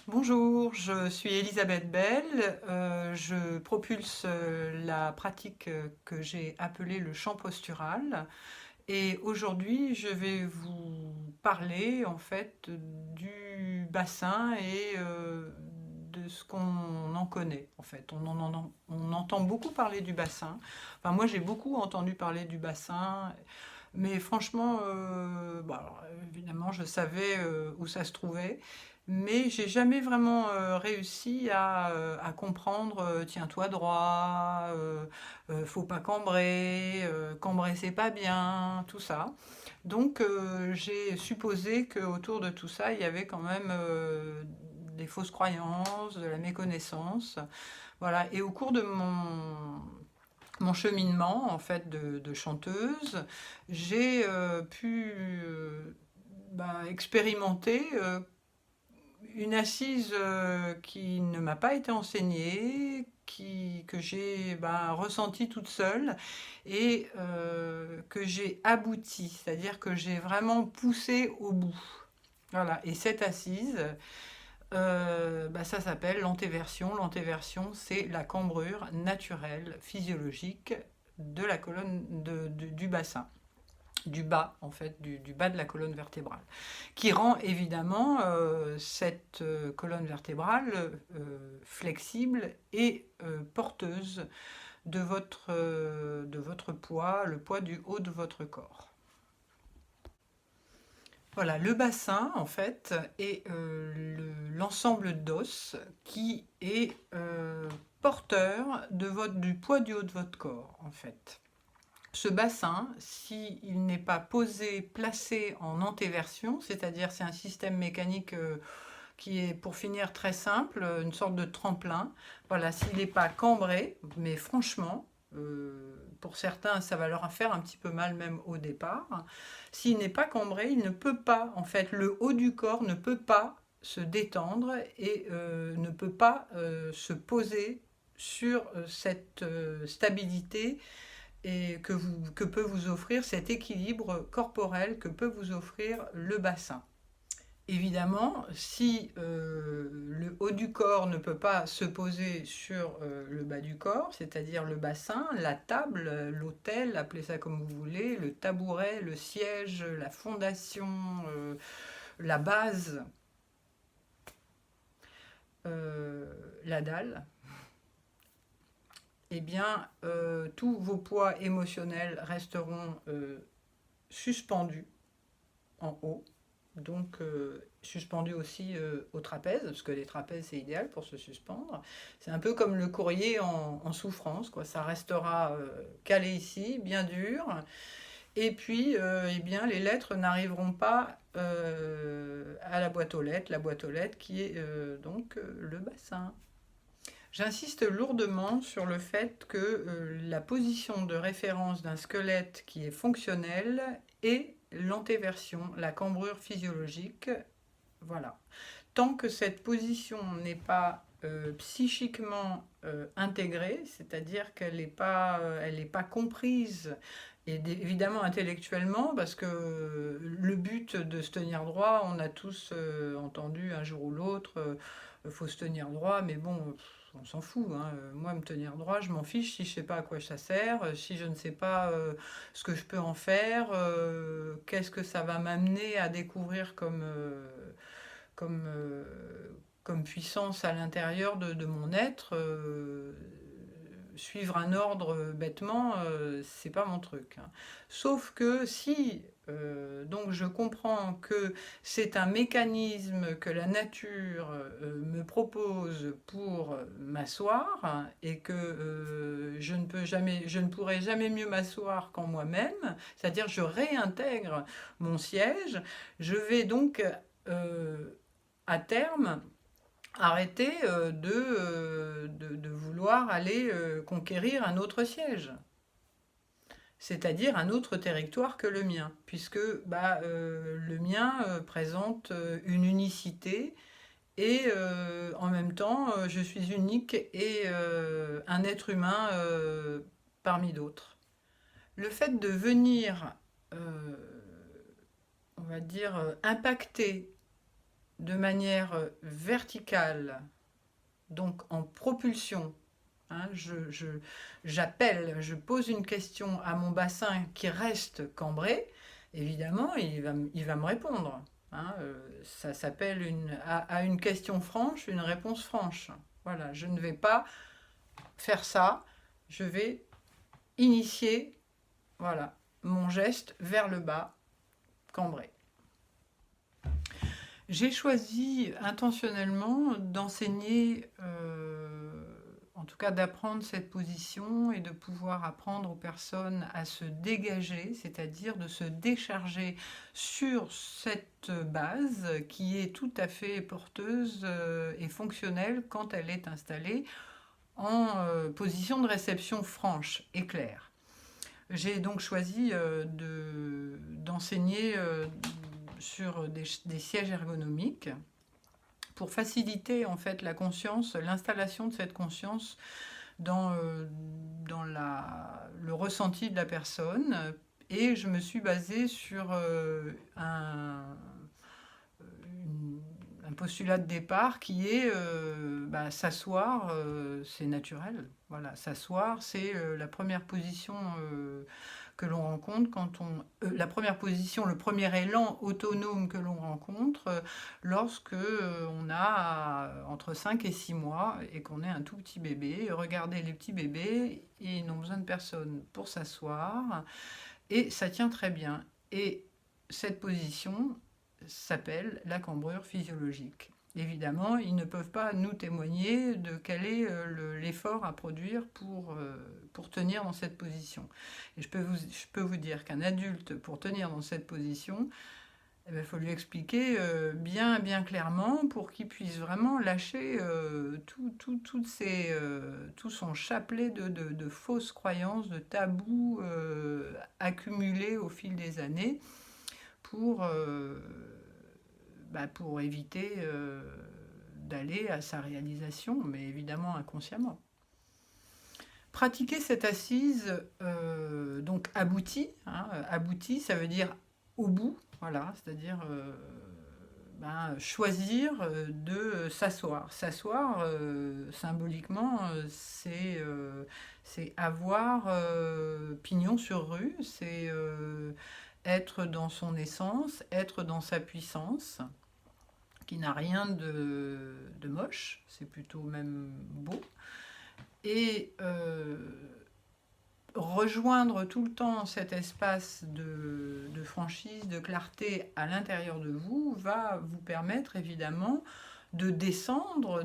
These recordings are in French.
Bonjour, je suis Elisabeth Bell. Je propulse la pratique que j'ai appelée le chant postural. Et aujourd'hui, je vais vous parler en fait du bassin et de ce qu'on en connaît. En fait, on entend beaucoup parler du bassin. Enfin, moi, j'ai beaucoup entendu parler du bassin, mais franchement, bon, alors, évidemment, je savais où ça se trouvait, mais j'ai jamais vraiment réussi à comprendre, tiens-toi droit, faut pas cambrer, cambrer c'est pas bien, tout ça. Donc j'ai supposé qu'autour de tout ça, il y avait quand même des fausses croyances, de la méconnaissance. Voilà, et au cours de mon cheminement en fait de chanteuse, j'ai pu expérimenter une assise qui ne m'a pas été enseignée, que j'ai ressentie toute seule et que j'ai abouti, c'est-à-dire que j'ai vraiment poussé au bout. Voilà, et cette assise, ça s'appelle l'antéversion. L'antéversion, c'est la cambrure naturelle, physiologique de la colonne du bassin, du bas en fait, du bas de la colonne vertébrale, qui rend évidemment cette colonne vertébrale flexible et porteuse de votre poids, le poids du haut de votre corps. Voilà, le bassin, en fait, est l'ensemble d'os qui est porteur du poids du haut de votre corps, en fait. Ce bassin, s'il n'est pas posé, placé en antéversion, c'est-à-dire c'est un système mécanique qui est pour finir très simple, une sorte de tremplin. Voilà, s'il n'est pas cambré, mais franchement, pour certains, ça va leur faire un petit peu mal même au départ. S'il n'est pas cambré, il ne peut pas, en fait, le haut du corps ne peut pas se détendre et ne peut pas se poser sur cette stabilité et que peut vous offrir cet équilibre corporel que peut vous offrir le bassin. Évidemment, si le haut du corps ne peut pas se poser sur le bas du corps, c'est-à-dire le bassin, la table, l'autel, appelez ça comme vous voulez, le tabouret, le siège, la fondation, la base, la dalle, eh bien, tous vos poids émotionnels resteront suspendus en haut, donc suspendu aussi au trapèze, parce que les trapèzes c'est idéal pour se suspendre. C'est un peu comme le courrier en souffrance, quoi. Ça restera calé ici, bien dur, et puis eh bien, les lettres n'arriveront pas à la boîte aux lettres qui est donc le bassin. J'insiste lourdement sur le fait que la position de référence d'un squelette qui est fonctionnel est l'antéversion, la cambrure physiologique. Voilà. Tant que cette position n'est pas psychiquement intégrée, c'est-à-dire qu'elle n'est pas, elle n'est pas comprise, et évidemment intellectuellement, parce que le but de se tenir droit, on a tous entendu un jour ou l'autre, faut se tenir droit, mais bon, on s'en fout, hein. Moi, me tenir droit, je m'en fiche si je ne sais pas à quoi ça sert, si je ne sais pas ce que je peux en faire, qu'est-ce que ça va m'amener à découvrir comme, euh, comme puissance à l'intérieur de mon être. Suivre un ordre bêtement, c'est pas mon truc, hein. Sauf que si donc je comprends que c'est un mécanisme que la nature me propose pour m'asseoir, hein, et que je ne pourrai jamais mieux m'asseoir qu'en moi-même, c'est-à-dire je réintègre mon siège, je vais donc à terme arrêter de vouloir aller conquérir un autre siège, c'est-à-dire un autre territoire que le mien, puisque le mien présente une unicité et en même temps je suis unique et un être humain parmi d'autres. Le fait de venir, on va dire, impacter de manière verticale, donc en propulsion, hein, j'appelle, je pose une question à mon bassin qui reste cambré, évidemment, il va me répondre. Hein, ça s'appelle à une question franche, une réponse franche. Voilà, je ne vais pas faire ça, je vais initier, voilà, mon geste vers le bas, cambré. J'ai choisi intentionnellement d'enseigner, en tout cas d'apprendre cette position et de pouvoir apprendre aux personnes à se dégager, c'est-à-dire de se décharger sur cette base qui est tout à fait porteuse et fonctionnelle quand elle est installée en position de réception franche et claire. J'ai donc choisi d'enseigner sur des sièges ergonomiques pour faciliter en fait la conscience, l'installation de cette conscience dans le ressenti de la personne. Et je me suis basée sur un postulat de départ qui est s'asseoir, c'est naturel. Voilà, s'asseoir, c'est la première position que l'on rencontre quand on... la première position, le premier élan autonome que l'on rencontre lorsque on a entre 5 et 6 mois et qu'on est un tout petit bébé. Regardez les petits bébés, ils n'ont besoin de personne pour s'asseoir et ça tient très bien. Et cette position s'appelle la cambrure physiologique. Évidemment, ils ne peuvent pas nous témoigner de quel est l'effort à produire pour tenir dans cette position. Et je peux vous dire qu'un adulte, pour tenir dans cette position, il faut lui expliquer bien clairement pour qu'il puisse vraiment lâcher tout son chapelet de fausses croyances, de tabous accumulés au fil des années pour éviter d'aller à sa réalisation, mais évidemment inconsciemment. Pratiquer cette assise donc aboutie, hein, aboutie, ça veut dire au bout, voilà, c'est-à-dire choisir de s'asseoir. S'asseoir, symboliquement, c'est avoir pignon sur rue, c'est être dans son essence, être dans sa puissance, qui n'a rien de moche, c'est plutôt même beau, et rejoindre tout le temps cet espace de franchise, de clarté à l'intérieur de vous, va vous permettre évidemment de descendre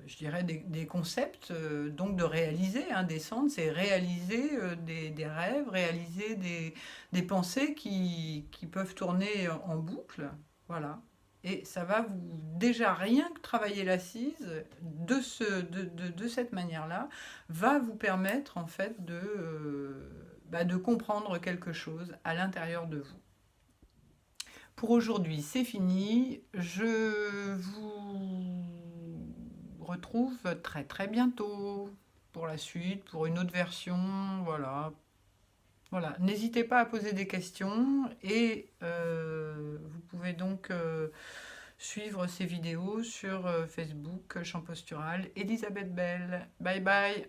je dirais des concepts, donc de réaliser, hein, descendre, c'est réaliser des rêves, réaliser des pensées qui peuvent tourner en boucle, voilà. Et ça va vous, déjà rien que travailler l'assise de cette manière-là, va vous permettre en fait de comprendre quelque chose à l'intérieur de vous. Pour aujourd'hui, c'est fini. Je vous retrouve très bientôt pour la suite, pour une autre version. Voilà. Voilà. N'hésitez pas à poser des questions et vous pouvez donc suivre ces vidéos sur Facebook, Champ Postural, Elisabeth Bell. Bye bye.